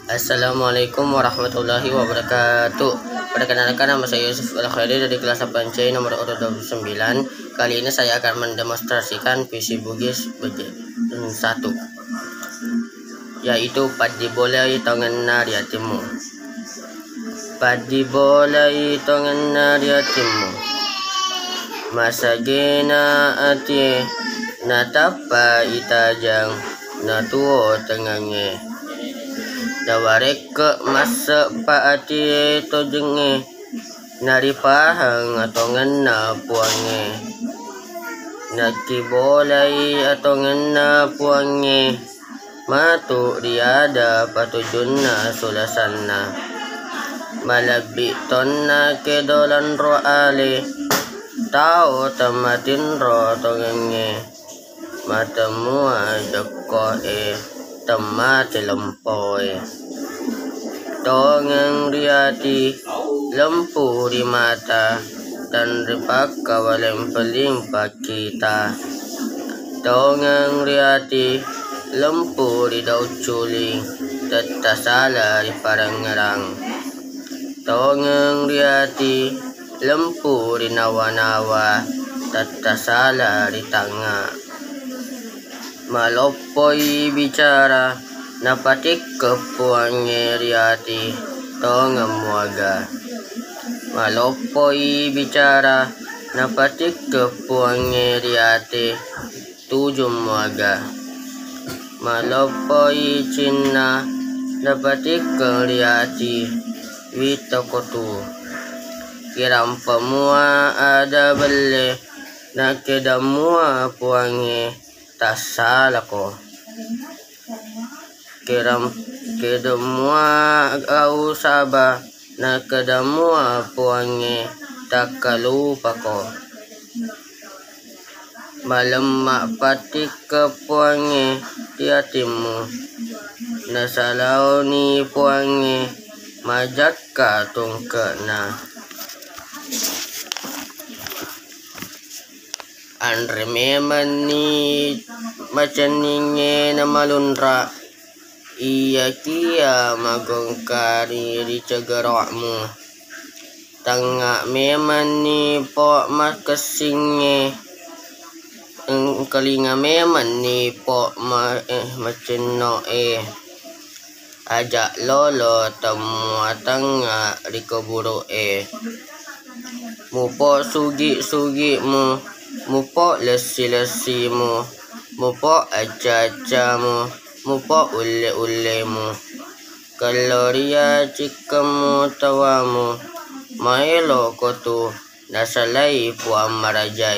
Assalamualaikum warahmatullahi wabarakatuh. Perkenalkan, nama saya Yusuf Al-Khairi dari kelas 8C nomor urut 29. Kali ini saya akan mendemonstrasikan puisi Bugis 1, yaitu Padi bolai tongen nariatimu. Padi bolai tongen nariatimu, masa gena ati natapa itajang natuo tengange. Dawarek ke masa paati to jenge naripahang atongan na puange nakibolai atongan na puange matu riada patujunna sulasanna malabi tonna kedolan ro ale tao tamatin ro tongenge matamua joko temati lempoy tongeng riati lempu di mata dan ripaka walem pelimpa kita tongeng riati lempu di daun culi tetasala di parangerang tongeng riati lempu di nawa-nawa tetasala di tanga malopoi bicara napatik kepuange riati tongem waga malopoi bicara napatik kepuange riati tujum waga malopoi cinna napatik ke riati witokotu kiram pemua ada belle nakedamua puange tasalako kiram kedemua au saba na kedemua puange takalupako malam mak patik ke puange tiatimu nasalau ni puange majaka tungkena Andre memang ni macam ninge na malunra iya kia magongkari di cegerakmu tangga memang ni pok mas kesinge kelinga memang ni pok macam no ajak lolo temu tangga di keburu mupo sugi mu mupo lesi-lesimu, mupo aja-ajamu, mupo ule-ulemu. Kalau ria cikamu tawamu, maelo kotu nasalai puan marajai.